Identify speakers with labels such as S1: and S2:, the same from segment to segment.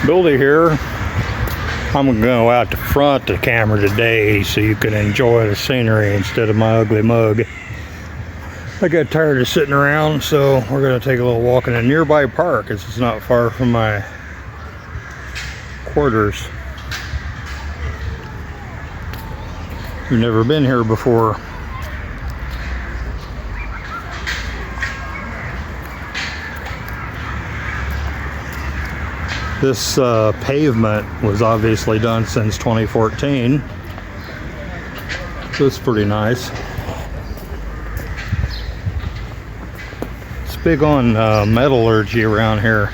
S1: Billy here. I'm gonna go out the front of the camera today so you can enjoy the scenery instead of my ugly mug. I got tired of sitting around, so we're gonna take a little walk in a nearby park. It's not far from my quarters. We've never been here before. This pavement was obviously done since 2014. So it's pretty nice. It's big on metallurgy around here.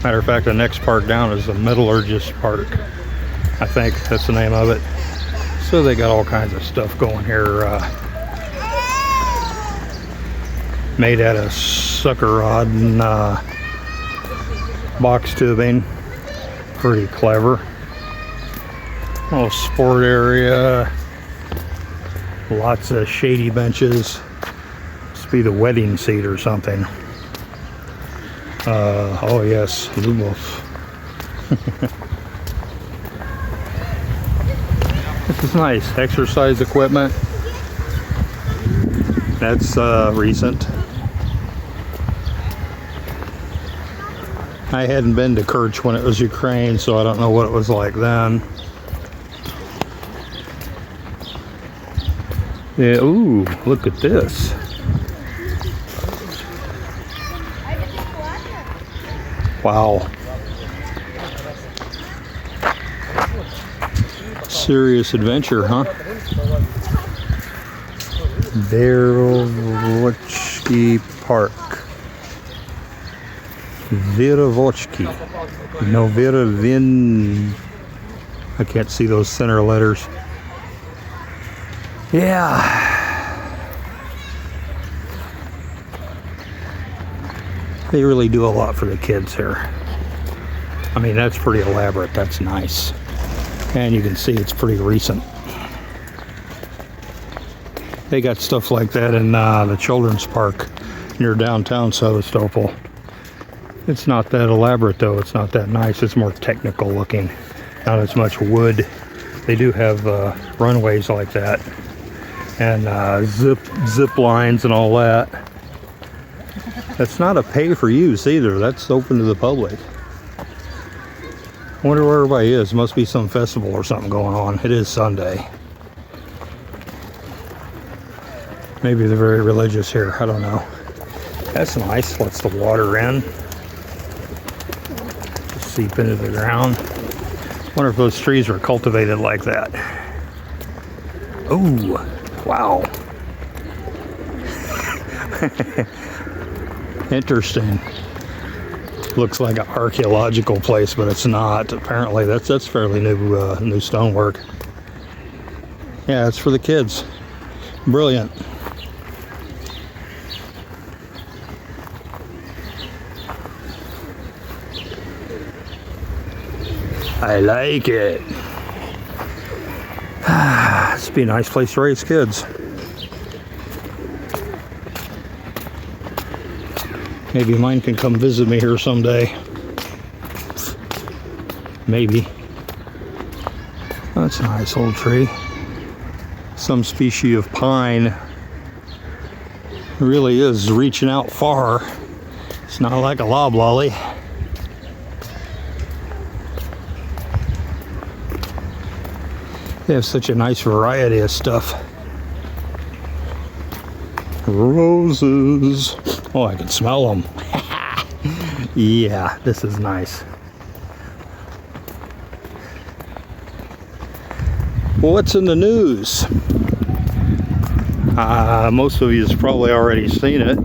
S1: Matter of fact, the next park down is the Metallurgist Park. I think that's the name of it. So they got all kinds of stuff going here. Made out of sucker rod and box tubing. Pretty clever. Little sport area. Lots of shady benches. Must be the wedding seat or something. Oh yes, Lumos. This is nice. Exercise equipment. That's recent. I hadn't been to Kerch when it was Ukraine, so I don't know what it was like then. Yeah, ooh, look at this. Wow. Serious adventure, huh? Mirotvoryetz Park. Mirotvoryetz. No, I can't see those center letters. Yeah. They really do a lot for the kids here. I mean, that's pretty elaborate. That's nice. And you can see it's pretty recent. They got stuff like that in the children's park near downtown Sevastopol. It's not that elaborate though. It's not that nice. It's more technical looking. Not as much wood. They do have runways like that. And zip lines and all that. That's not a pay for use either. That's open to the public. I wonder where everybody is. Must be some festival or something going on. It is Sunday. Maybe they're very religious here. I don't know. That's nice. Lets the water in. Seep into the ground. Wonder if those trees were cultivated like that. Oh, wow. Interesting. Looks like an archaeological place, but it's not. Apparently, that's fairly new stonework. Yeah, it's for the kids. Brilliant. I like it. This would be a nice place to raise kids. Maybe mine can come visit me here someday. Maybe. That's a nice old tree. Some species of pine. It really is reaching out far. It's not like a loblolly. They have such a nice variety of stuff. Roses. Oh, I can smell them. Yeah, this is nice. What's in the news? Most of you has probably already seen it.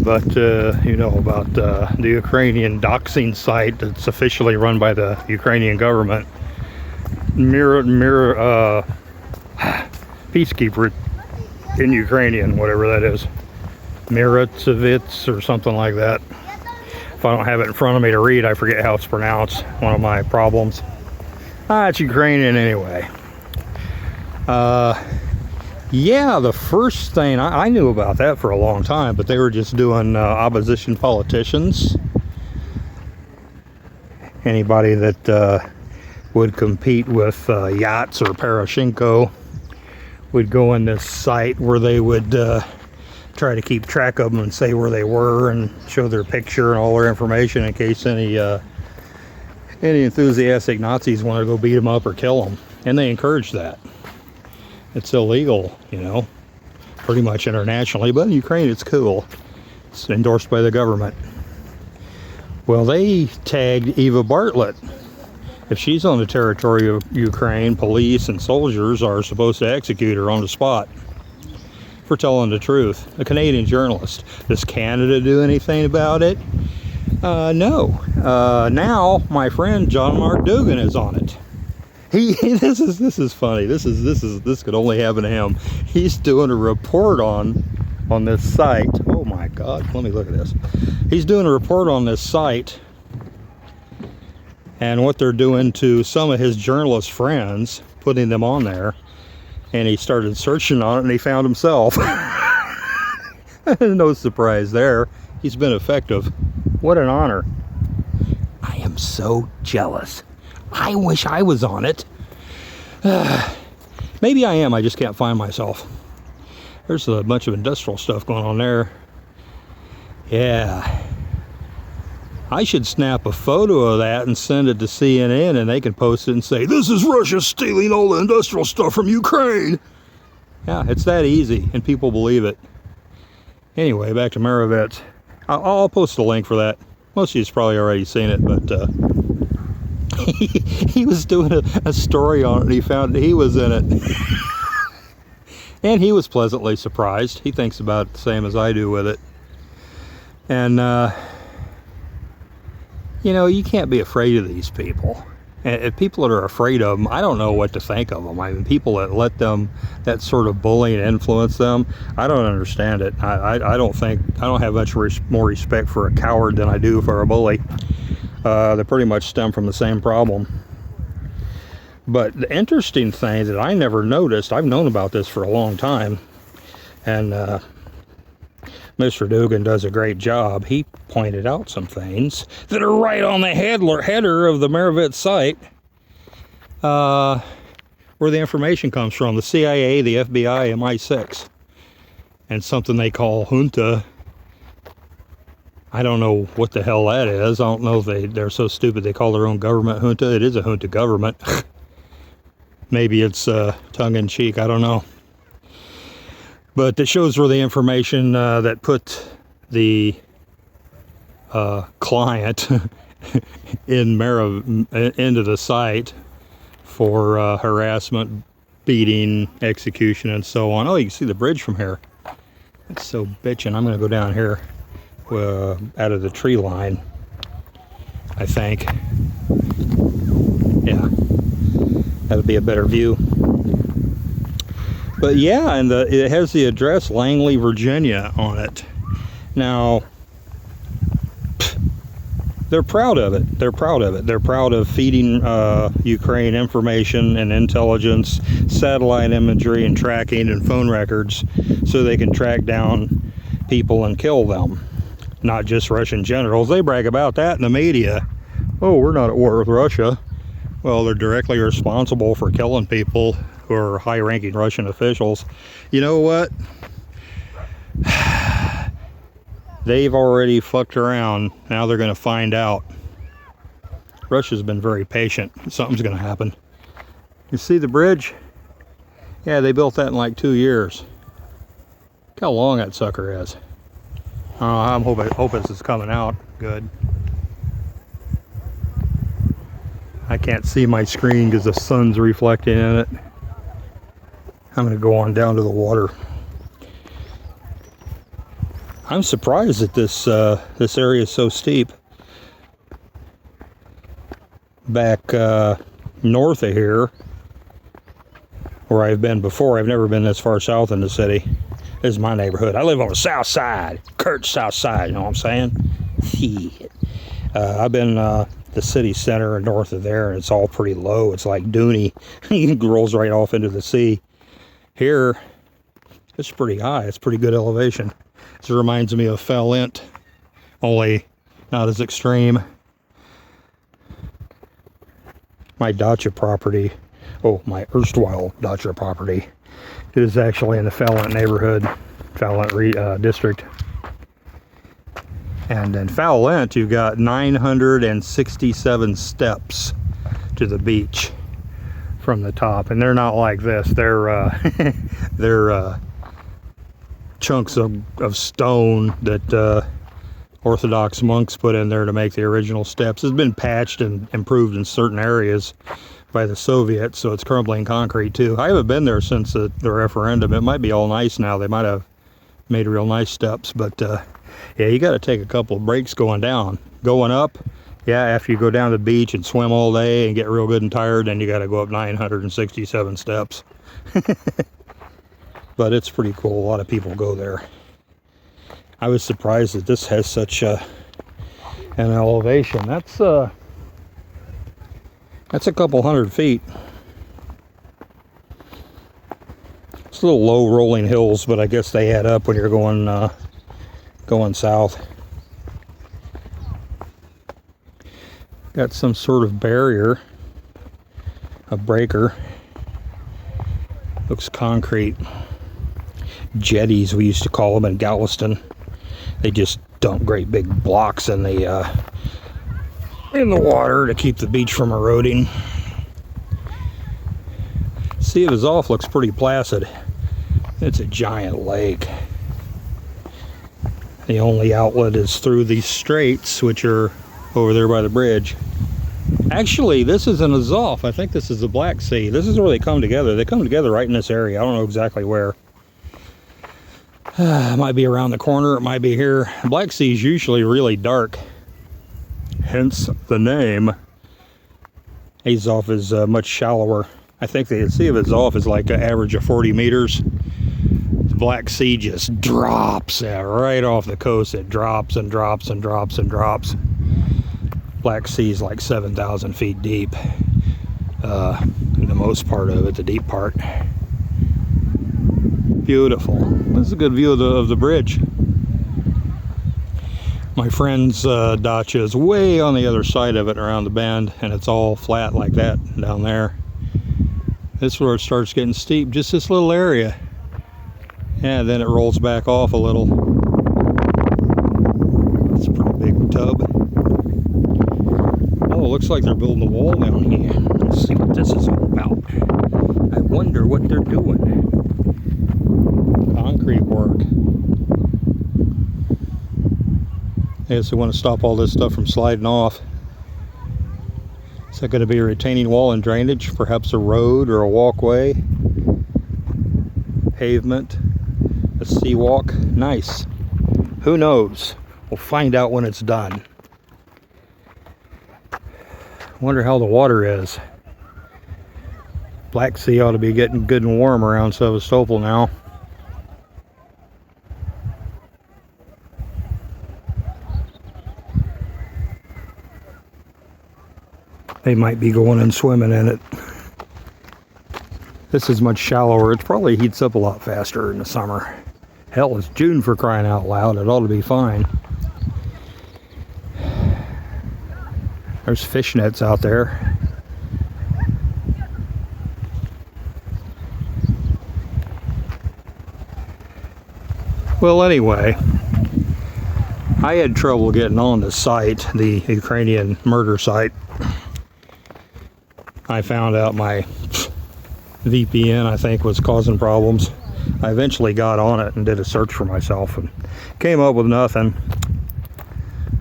S1: But you know about the Ukrainian doxing site that's officially run by the Ukrainian government. Peacekeeper in Ukrainian, whatever that is. Mirotvoryetz or something like that. If I don't have it in front of me to read, I forget how it's pronounced. One of my problems. It's Ukrainian anyway. Yeah, the first thing, I knew about that for a long time, but they were just doing opposition politicians. Anybody that would compete with yachts or Poroshenko would go in this site where they would try to keep track of them and say where they were and show their picture and all their information in case any enthusiastic Nazis want to go beat them up or kill them. And they encourage that. It's illegal, you know, pretty much internationally, but in Ukraine it's cool. It's endorsed by the government. Well, they tagged Eva Bartlett. If she's on the territory of Ukraine, police and soldiers are supposed to execute her on the spot for telling the truth. A Canadian journalist. Does Canada do anything about it? No. Now my friend John Mark Dugan is on it. This is funny. This could only happen to him. He's doing a report on this site. Oh my God! Let me look at this. He's doing a report on this site and what they're doing to some of his journalist friends, putting them on there. And he started searching on it, and he found himself. No surprise there. He's been effective. What an honor. I am so jealous. I wish I was on it. Maybe I am, I just can't find myself. There's a bunch of industrial stuff going on there. Yeah. I should snap a photo of that and send it to CNN, and they can post it and say, "This is Russia stealing all the industrial stuff from Ukraine." Yeah, it's that easy, and people believe it. Anyway, back to mirotvoryetz. I'll post a link for that. Most of you's probably already seen it, but he was doing a story on it, and he found he was in it. And he was pleasantly surprised. He thinks about it the same as I do with it. And, you know, you can't be afraid of these people. And if people that are afraid of them, I don't know what to think of them. I mean, people that let them, that sort of bullying influence them, I don't understand it. I don't have much more respect for a coward than I do for a bully. They pretty much stem from the same problem. But the interesting thing that I never noticed, I've known about this for a long time, and Mr. Dugan does a great job. He pointed out some things that are right on the header of the mirotvoryetz site, where the information comes from, the CIA, the FBI, MI6, and something they call junta. I don't know what the hell that is. I don't know if they're so stupid they call their own government junta. It is a junta government. Maybe it's tongue-in-cheek, I don't know. But it shows where the information that put the client into the site for harassment, beating, execution, and so on. Oh, you can see the bridge from here. It's so bitchin'. I'm going to go down here out of the tree line, I think. Yeah, that'll be a better view. But yeah, and it has the address Langley, Virginia on it. Now, they're proud of it. They're proud of it. They're proud of feeding Ukraine information and intelligence, satellite imagery and tracking and phone records so they can track down people and kill them. Not just Russian generals. They brag about that in the media. Oh, we're not at war with Russia. Well, they're directly responsible for killing people who are high-ranking Russian officials. You know what? They've already fucked around. Now they're going to find out. Russia's been very patient. Something's going to happen. You see the bridge? Yeah, they built that in like 2 years. Look how long that sucker is. I hope this is coming out good. I can't see my screen because the sun's reflecting in it. I'm going to go on down to the water. I'm surprised that this area is so steep. Back north of here, where I've been before, I've never been this far south in the city. This is my neighborhood. I live on the south side, Kurt's south side, you know what I'm saying? Shit. I've been the city center and north of there, and it's all pretty low. It's like Dooney. It rolls right off into the sea. Here, it's pretty high. It's pretty good elevation. This reminds me of Fell Int, only not as extreme. My dacha property, oh, my erstwhile dacha property, is actually in the Fallent neighborhood, Fallent district. And in Fallent, you've got 967 steps to the beach from the top, and they're not like this. They're they're chunks of stone that Orthodox monks put in there to make the original steps. It's been patched and improved in certain areas by the Soviets, so it's crumbling concrete too. I haven't been there since the referendum. It might be all nice now. They might have made real nice steps, but yeah, you got to take a couple of breaks going down. Going up, yeah, after you go down to the beach and swim all day and get real good and tired, then you got to go up 967 steps. But it's pretty cool. A lot of people go there. I was surprised that this has such an elevation. That's a couple hundred feet. It's a little low rolling hills, but I guess they add up when you're going south. Got some sort of barrier, a breaker. Looks concrete. Jetties, we used to call them in Galveston. They just dump great big blocks in the water to keep the beach from eroding. Sea of Azov looks pretty placid. It's a giant lake. The only outlet is through these straits, which are over there by the bridge. Actually, this is an Azov. I think this is the Black Sea. This is where they come together. They come together right in this area. I don't know exactly where. It might be around the corner. It might be here. Black Sea is usually really dark. Hence the name. Azov is much shallower. I think the Sea of Azov is like an average of 40 meters. The Black Sea just drops right off the coast. It drops and drops and drops and drops. Black Sea is like 7,000 feet deep. In the most part of it, the deep part. Beautiful. This is a good view of the bridge. My friend's dacha is way on the other side of it around the bend, and it's all flat like that down there. This is where it starts getting steep, just this little area. Yeah, then it rolls back off a little. It's a pretty big tub. Oh, it looks like they're building a wall down here. Let's see what this is all about. I wonder what they're doing. Concrete work. I guess they want to stop all this stuff from sliding off. Is that going to be a retaining wall and drainage? Perhaps a road or a walkway? Pavement? A seawalk? Nice. Who knows? We'll find out when it's done. Wonder how the water is. Black Sea ought to be getting good and warm around Sevastopol now. They might be going and swimming in it. This is much shallower. It probably heats up a lot faster in the summer. Hell, it's June for crying out loud. It ought to be fine. There's fish nets out there. Well, anyway, I had trouble getting on the site, the Ukrainian murder site. I found out my VPN, I think, was causing problems. I eventually got on it and did a search for myself and came up with nothing.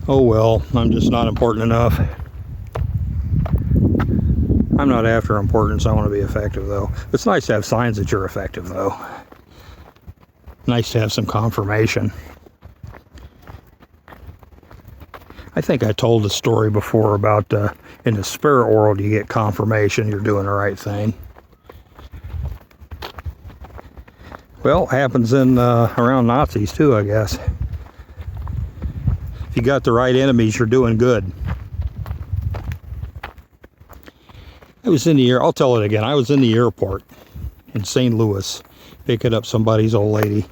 S1: Oh well, I'm just not important enough. I'm not after importance. I want to be effective, though. It's nice to have signs that you're effective, though. Nice to have some confirmation. I think I told a story before about in the spirit world you get confirmation you're doing the right thing. Well, it happens in around Nazis too, I guess. If you got the right enemies, you're doing good. I was in the air. I'll tell it again. I was in the airport in St. Louis picking up somebody's old lady.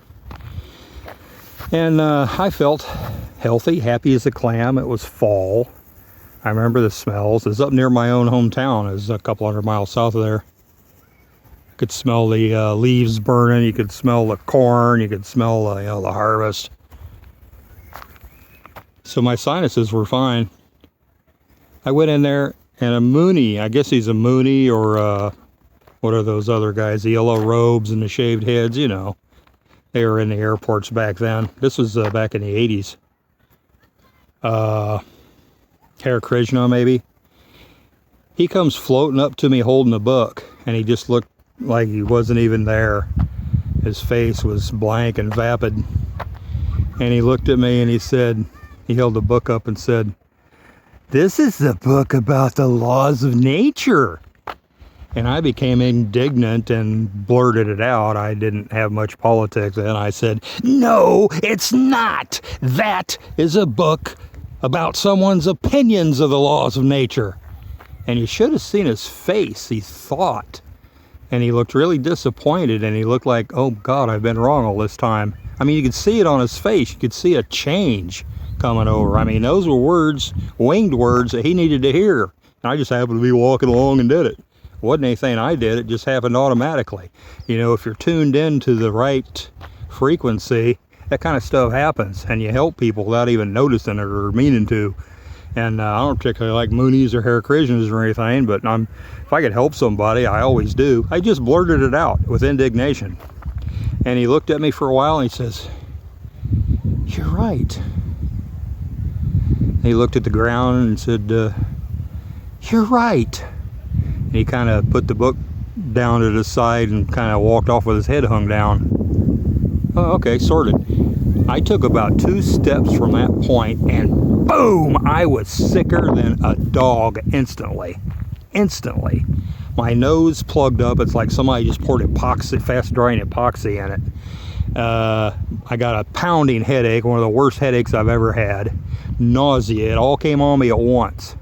S1: And I felt healthy, happy as a clam. It was fall. I remember the smells. It's up near my own hometown. It's a couple hundred miles south of there. You could smell the leaves burning. You could smell the corn. You could smell the harvest. So my sinuses were fine. I went in there, and a Mooney, I guess he's a Mooney, or what are those other guys? The yellow robes and the shaved heads, you know. They were in the airports back then. This was back in the 80s. Hare Krishna, maybe. He comes floating up to me holding a book, and he just looked like he wasn't even there. His face was blank and vapid. And he looked at me and he said, he held the book up and said, "This is the book about the laws of nature." And I became indignant and blurted it out. I didn't have much politics then. I said, "No, it's not. That is a book about someone's opinions of the laws of nature." And you should have seen his face. He thought. And he looked really disappointed, and he looked like, oh God, I've been wrong all this time. I mean, you could see it on his face. You could see a change coming over. I mean, those were words, winged words that he needed to hear. And I just happened to be walking along and did it. It wasn't anything I did. It just happened automatically. You know, if you're tuned in to the right frequency, that kind of stuff happens. And you help people without even noticing it or meaning to. And I don't particularly like Moonies or Hare Krishnas or anything, but if I could help somebody, I always do. I just blurted it out with indignation. And he looked at me for a while and he says, "You're right." And he looked at the ground and said, "You're right." And he kind of put the book down to the side and kind of walked off with his head hung down. Oh, okay, sorted. I took about 2 steps from that point and boom, I was sicker than a dog instantly. Instantly. My nose plugged up. It's like somebody just poured epoxy, fast drying epoxy in it. I got a pounding headache, one of the worst headaches I've ever had. Nausea. It all came on me at once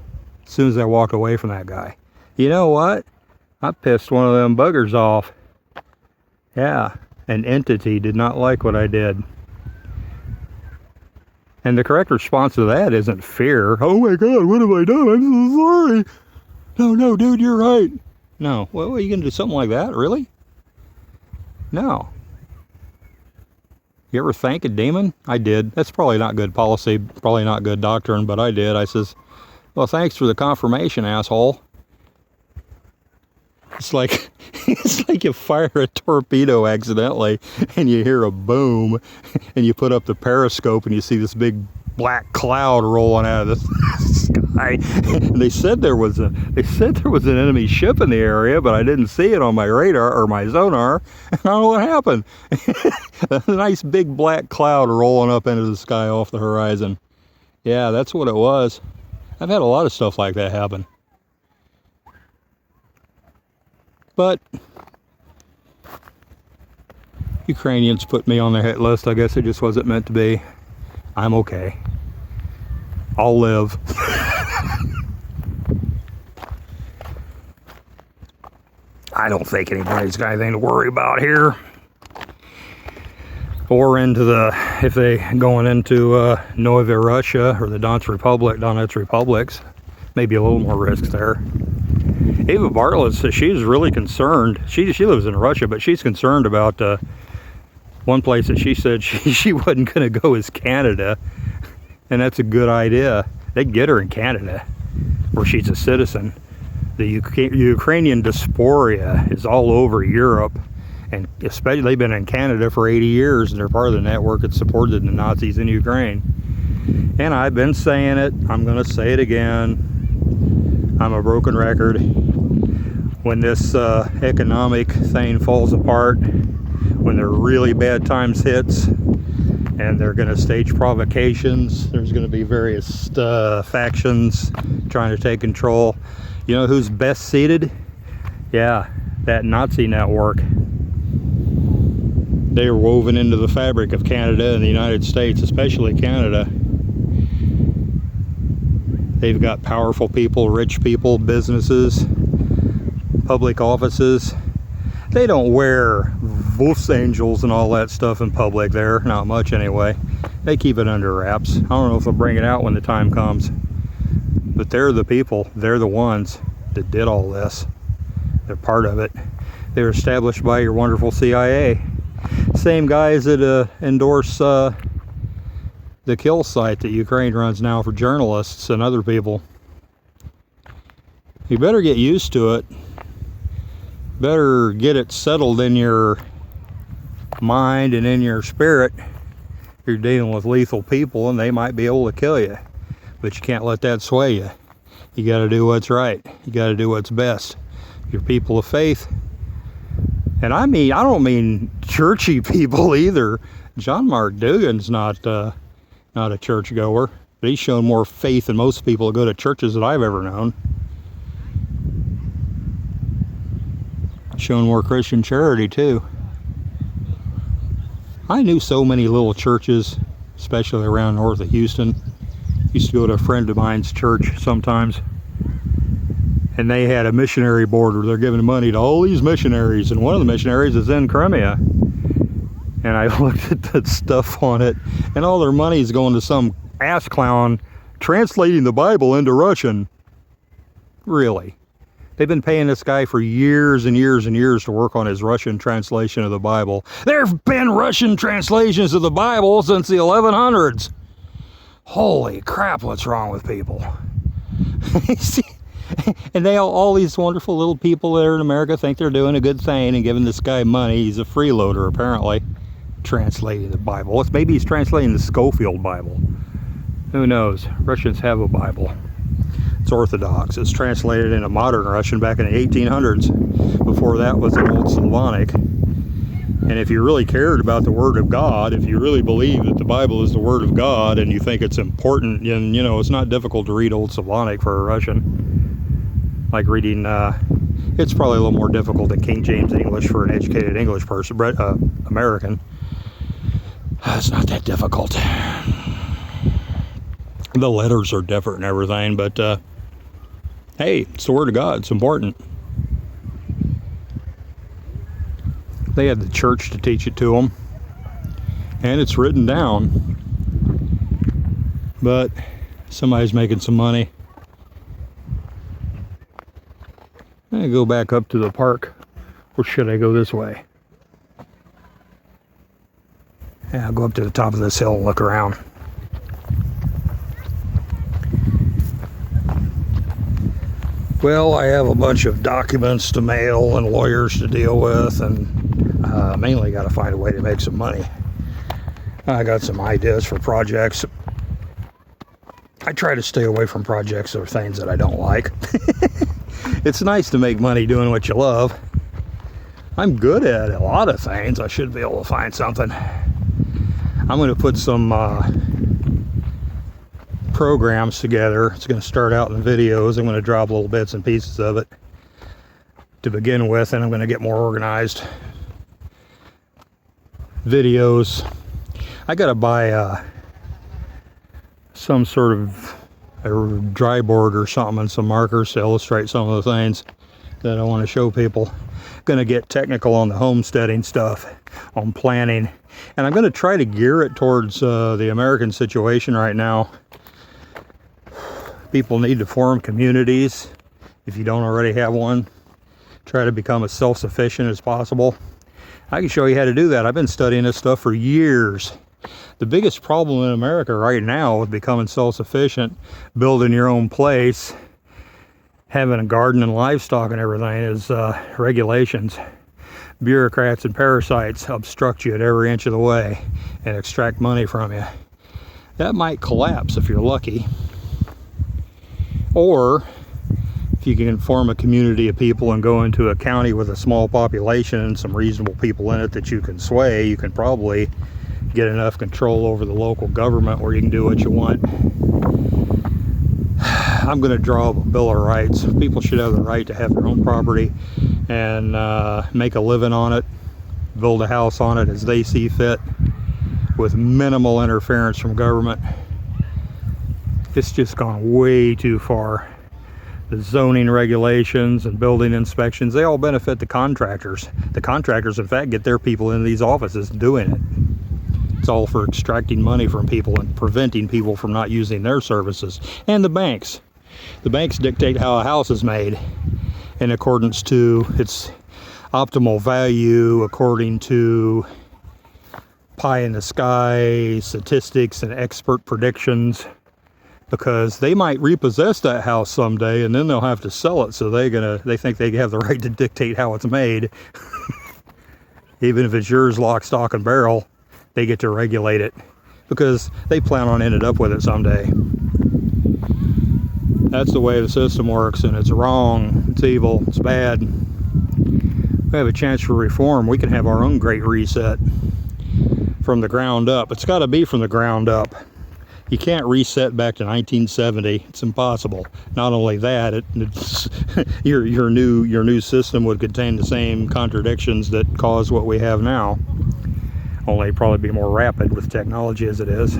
S1: as soon as I walked away from that guy. You know what? I pissed one of them buggers off. Yeah, an entity did not like what I did. And the correct response to that isn't fear. Oh my God, what have I done? I'm so sorry. No, dude, you're right. No. Well, are you going to do something like that? Really? No. You ever thank a demon? I did. That's probably not good policy, probably not good doctrine, but I did. I says, "Well, thanks for the confirmation, asshole." It's like you fire a torpedo accidentally and you hear a boom and you put up the periscope and you see this big black cloud rolling out of the sky. And they said there was an enemy ship in the area, but I didn't see it on my radar or my sonar. And I don't know what happened. A nice big black cloud rolling up into the sky off the horizon. Yeah, that's what it was. I've had a lot of stuff like that happen. But Ukrainians put me on their hit list. I guess it just wasn't meant to be. I'm okay. I'll live. I don't think anybody's got anything to worry about here. Or if they going into Nova Russia or the Donetsk Republics, maybe a little more risk there. Eva Bartlett says she's really concerned. She lives in Russia, but she's concerned about one place that she said she wasn't going to go is Canada. And that's a good idea. They get her in Canada, where she's a citizen. The Ukrainian diaspora is all over Europe, and especially they've been in Canada for 80 years, and they're part of the network that supported the Nazis in Ukraine. And I've been saying it. I'm going to say it again. I'm a broken record. When this economic thing falls apart, when the really bad times hits, and they're going to stage provocations, there's going to be various factions trying to take control. You know who's best seated? Yeah, that Nazi network. They are woven into the fabric of Canada and the United States, especially Canada. They've got powerful people, rich people, businesses, public offices. They don't wear Wolf's Angels and all that stuff in public there, not much anyway. They keep it under wraps. I don't know if they'll bring it out when the time comes. But they're the people, they're the ones that did all this. They're part of it. They were established by your wonderful CIA. Same guys that endorse the kill site that Ukraine runs now for journalists and other people. You better get used to it. Better get it settled in your mind and in your spirit. You're dealing with lethal people and they might be able to kill you. But you can't let that sway you. You got to do what's right. You got to do what's best. You're people of faith. And I don't mean churchy people either. John Mark Dugan's not a churchgoer, but he's shown more faith than most people that go to churches that I've ever known. Shown more Christian charity too. I knew so many little churches, especially around north of Houston. Used to go to a friend of mine's church sometimes, and they had a missionary board where they're giving money to all these missionaries, and one of the missionaries is in Crimea. And I looked at that stuff on it, and all their money is going to some ass clown translating the Bible into Russian. Really? They've been paying this guy for years and years and years to work on his Russian translation of the Bible. There have been Russian translations of the Bible since the 1100s. Holy crap, what's wrong with people? And they all these wonderful little people there in America think they're doing a good thing and giving this guy money. He's a freeloader, apparently, translating the Bible. Maybe he's translating the Schofield Bible. Who knows? Russians have a Bible. It's Orthodox. It's translated into modern Russian back in the 1800s. Before that was in Old Slavonic. And if you really cared about the Word of God, if you really believe that the Bible is the Word of God and you think it's important, and it's not difficult to read Old Slavonic for a Russian. Like reading, it's probably a little more difficult than King James English for an educated English person, American. It's not that difficult. The letters are different and everything, but hey, it's the Word of God. It's important. They had the church to teach it to them, and it's written down. But somebody's making some money. I'm gonna go back up to the park, or should I go this way? Yeah, I'll go up to the top of this hill and look around. Well, I have a bunch of documents to mail and lawyers to deal with, and mainly got to find a way to make some money. I got some ideas for projects. I try to stay away from projects or things that I don't like. It's nice to make money doing what you love. I'm good at a lot of things. I should be able to find something. I'm going to put some programs together. It's going to start out in videos. I'm going to drop little bits and pieces of it to begin with, and I'm going to get more organized. Videos. I got to buy some sort of a dry board or something and some markers to illustrate some of the things that I want to show people. Going to get technical on the homesteading stuff, on planning, and I'm going to try to gear it towards the American situation right now. People need to form communities. If you don't already have one, try to become as self-sufficient as possible. I can show you how to do that. I've been studying this stuff for years. The biggest problem in America right now with becoming self-sufficient, building your own place, having a garden and livestock and everything is regulations. Bureaucrats and parasites obstruct you at every inch of the way and extract money from you. That might collapse if you're lucky. Or if you can form a community of people and go into a county with a small population and some reasonable people in it that you can sway, you can probably get enough control over the local government where you can do what you want. I'm going to draw up a Bill of Rights. People should have the right to have their own property and make a living on it, build a house on it as they see fit, with minimal interference from government. It's just gone way too far. The zoning regulations and building inspections, they all benefit the contractors. The contractors, in fact, get their people in these offices doing it. It's all for extracting money from people and preventing people from not using their services. And the banks. The banks dictate how a house is made in accordance to its optimal value, according to pie in the sky statistics and expert predictions, because they might repossess that house someday and then they'll have to sell it, so they think they have the right to dictate how it's made. Even if it's yours lock, stock, and barrel, they get to regulate it because they plan on ending up with it someday. That's the way the system works, and it's wrong, it's evil, it's bad. We have a chance for reform. We can have our own great reset from the ground up. It's got to be from the ground up. You can't reset back to 1970. It's impossible. Not only that, it's your new system would contain the same contradictions that cause what we have now. Only probably be more rapid with technology as it is.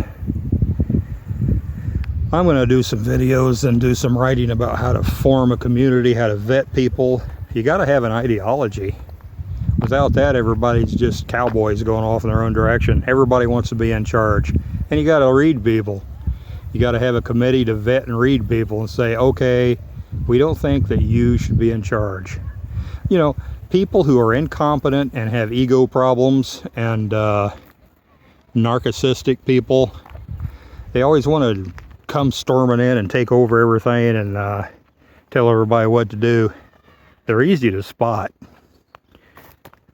S1: I'm going to do some videos and do some writing about how to form a community, how to vet people. You got to have an ideology. Without that, everybody's just cowboys going off in their own direction. Everybody wants to be in charge. And you got to read people. You got to have a committee to vet and read people and say, okay, we don't think that you should be in charge. You know, people who are incompetent and have ego problems and narcissistic people, they always want to come storming in and take over everything and tell everybody what to do. They're easy to spot.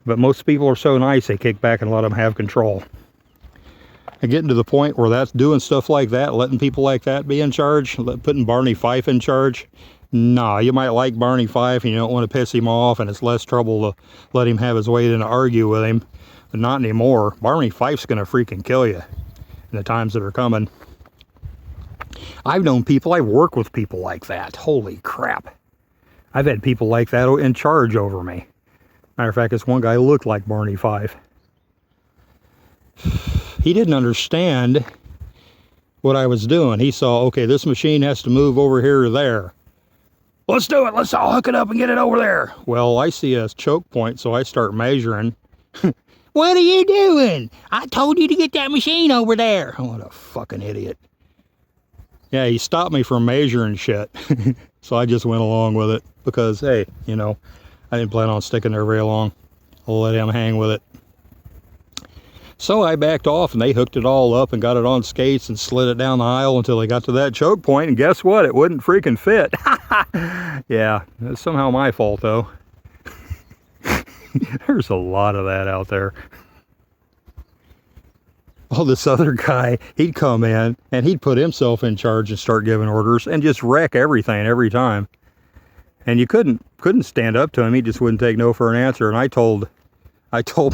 S1: But most people are so nice, they kick back and let them have control. And getting to the point where that's doing stuff like that, letting people like that be in charge, putting Barney Fife in charge. Nah, you might like Barney Fife and you don't want to piss him off, and it's less trouble to let him have his way than to argue with him. But not anymore. Barney Fife's going to freaking kill you in the times that are coming. I've known people, I've worked with people like that. Holy crap. I've had people like that in charge over me. Matter of fact, this one guy looked like Barney Fife. He didn't understand what I was doing. He saw, okay, this machine has to move over here or there. Let's do it. Let's all hook it up and get it over there. Well, I see a choke point, so I start measuring. What are you doing? I told you to get that machine over there. Oh, what a fucking idiot. Yeah, he stopped me from measuring shit. So I just went along with it because, hey, you know, I didn't plan on sticking there very long. I'll let him hang with it. So I backed off and they hooked it all up and got it on skates and slid it down the aisle until they got to that choke point, and guess what? It wouldn't freaking fit. Yeah, that's somehow my fault though. There's a lot of that out there. Oh, this other guy, he'd come in and he'd put himself in charge and start giving orders and just wreck everything every time. And you couldn't stand up to him. He just wouldn't take no for an answer. And I told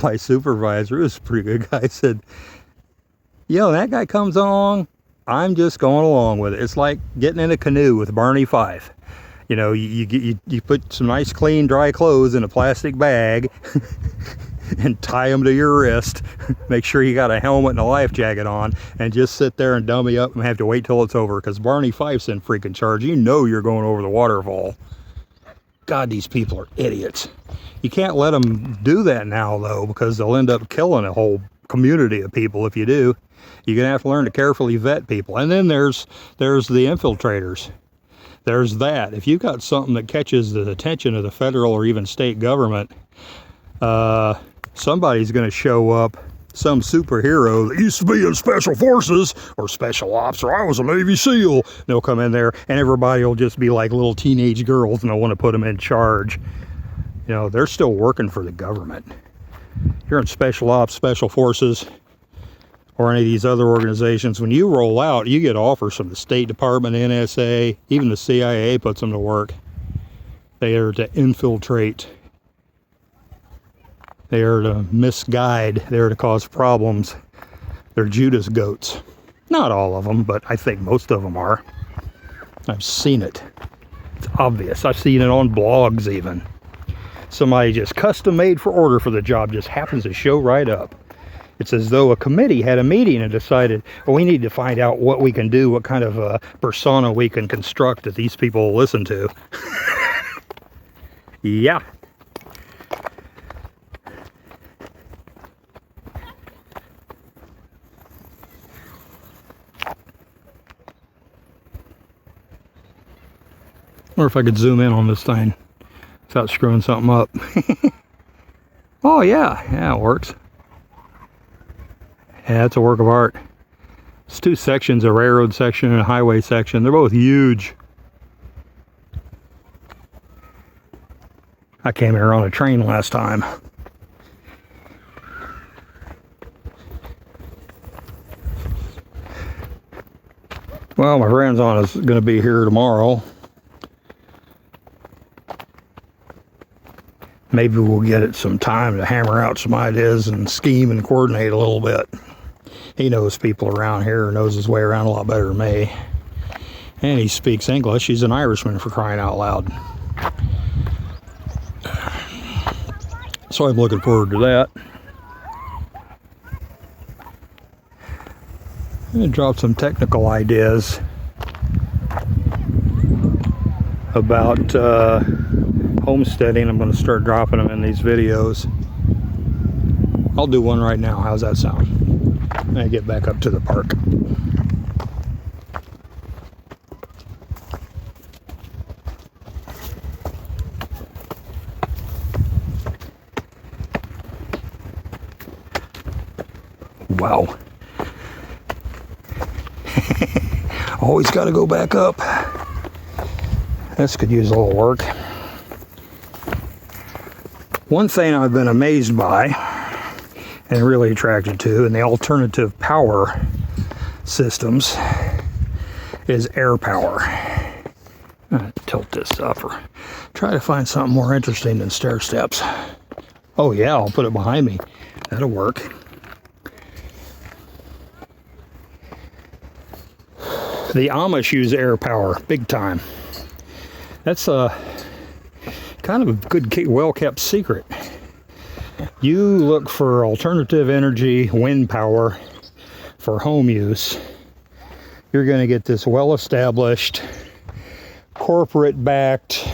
S1: my supervisor, who was a pretty good guy, I said, yo, that guy comes along, I'm just going along with it. It's like getting in a canoe with Barney Fife. You know, you put some nice, clean, dry clothes in a plastic bag and tie them to your wrist. Make sure you got a helmet and a life jacket on, and just sit there and dummy up and have to wait till it's over, because Barney Fife's in freaking charge. You know you're going over the waterfall. God, these people are idiots. You can't let them do that now, though, because they'll end up killing a whole community of people if you do. You're going to have to learn to carefully vet people. And then there's the infiltrators. There's that. If you've got something that catches the attention of the federal or even state government, somebody's going to show up, some superhero that used to be in special forces or special ops, or I was a Navy SEAL. They'll come in there and everybody will just be like little teenage girls and they'll want to put them in charge. You know, they're still working for the government. You're in special ops, special forces, or any of these other organizations. When you roll out, you get offers from the State Department, NSA, even the CIA puts them to work. They are to infiltrate. They are to misguide. They are to cause problems. They're Judas goats. Not all of them, but I think most of them are. I've seen it. It's obvious. I've seen it on blogs even. Somebody just custom made for order for the job just happens to show right up. It's as though a committee had a meeting and decided, well, we need to find out what we can do, what kind of persona we can construct that these people will listen to. Yeah. Wonder if I could zoom in on this thing without screwing something up. Oh yeah, it works. Yeah, it's a work of art. It's two sections, a railroad section and a highway section. They're both huge. I came here on a train last time. Well, my friend's on is going to be here tomorrow. Maybe we'll get it some time to hammer out some ideas and scheme and coordinate a little bit. He knows people around here, knows his way around a lot better than me. And he speaks English. He's an Irishman, for crying out loud. So I'm looking forward to that. I'm going to drop some technical ideas about homesteading. I'm going to start dropping them in these videos. I'll do one right now. How's that sound? When I get back up to the park. Wow. Always got to go back up. This could use a little work. One thing I've been amazed by and really attracted to in the alternative power systems is air power. I'm gonna tilt this up or try to find something more interesting than stair steps. Oh yeah, I'll put it behind me. That'll work. The Amish use air power big time. That's a kind of a good, well-kept secret. You look for alternative energy, wind power for home use. You're going to get this well-established, corporate-backed,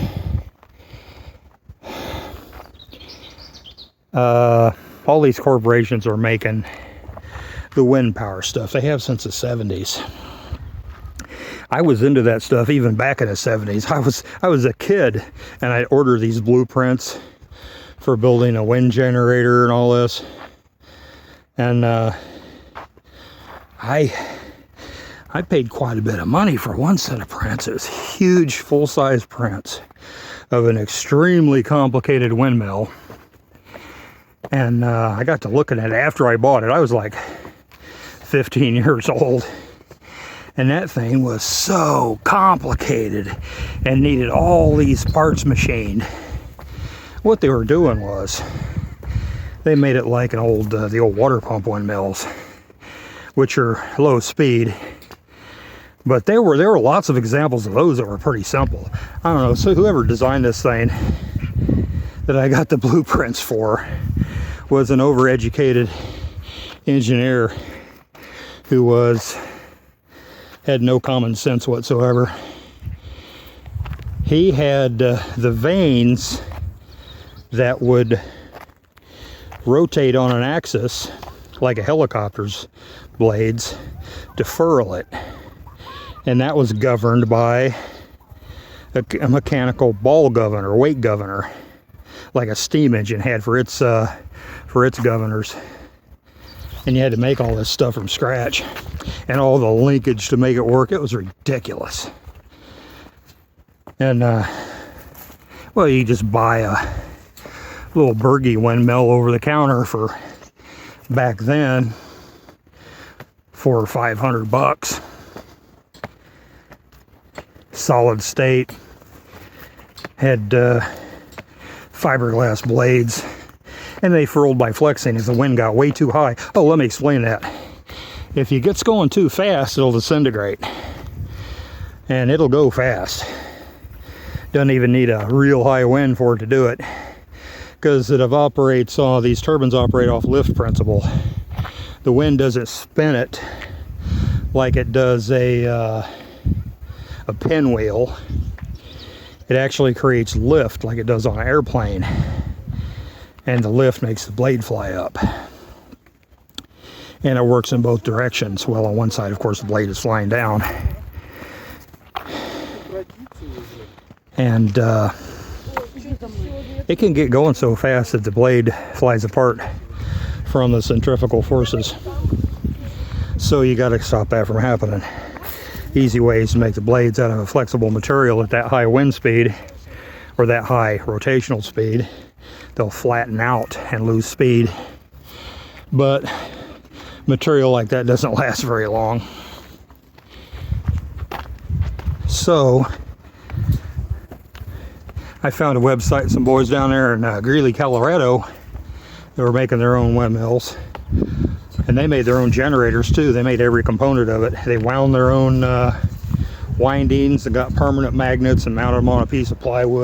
S1: all these corporations are making the wind power stuff. They have since the 70s. I was into that stuff even back in the 70s. I was a kid and I'd order these blueprints for building a wind generator and all this. And I paid quite a bit of money for one set of prints. It was huge full-size prints of an extremely complicated windmill. And I got to looking at it after I bought it. I was like 15 years old. And that thing was so complicated and needed all these parts machined. What they were doing was they made it like the old water pump windmills, which are low speed. But there were lots of examples of those that were pretty simple. I don't know, so whoever designed this thing that I got the blueprints for was an overeducated engineer who had no common sense whatsoever. He had the vanes that would rotate on an axis like a helicopter's blades to furl it, and that was governed by a mechanical ball governor, weight governor, like a steam engine had for its governors. And you had to make all this stuff from scratch, and all the linkage to make it work. It was ridiculous. And well, you just buy a little Berge windmill over the counter for back then $400 or $500. Solid state, had fiberglass blades. And they furled by flexing if the wind got way too high. Oh, let me explain that. If it gets going too fast, it'll disintegrate. And it'll go fast. Doesn't even need a real high wind for it to do it. Because these turbines operate off lift principle. The wind doesn't spin it like it does a pinwheel. It actually creates lift like it does on an airplane. And the lift makes the blade fly up. And it works in both directions. Well, on one side, of course, the blade is flying down. And it can get going so fast that the blade flies apart from the centrifugal forces. So you got to stop that from happening. Easy ways to make the blades out of a flexible material at that high wind speed or that high rotational speed. They'll flatten out and lose speed. But material like that doesn't last very long. So I found a website, some boys down there in Greeley, Colorado, they were making their own windmills. And they made their own generators too. They made every component of it. They wound their own windings and got permanent magnets and mounted them on a piece of plywood.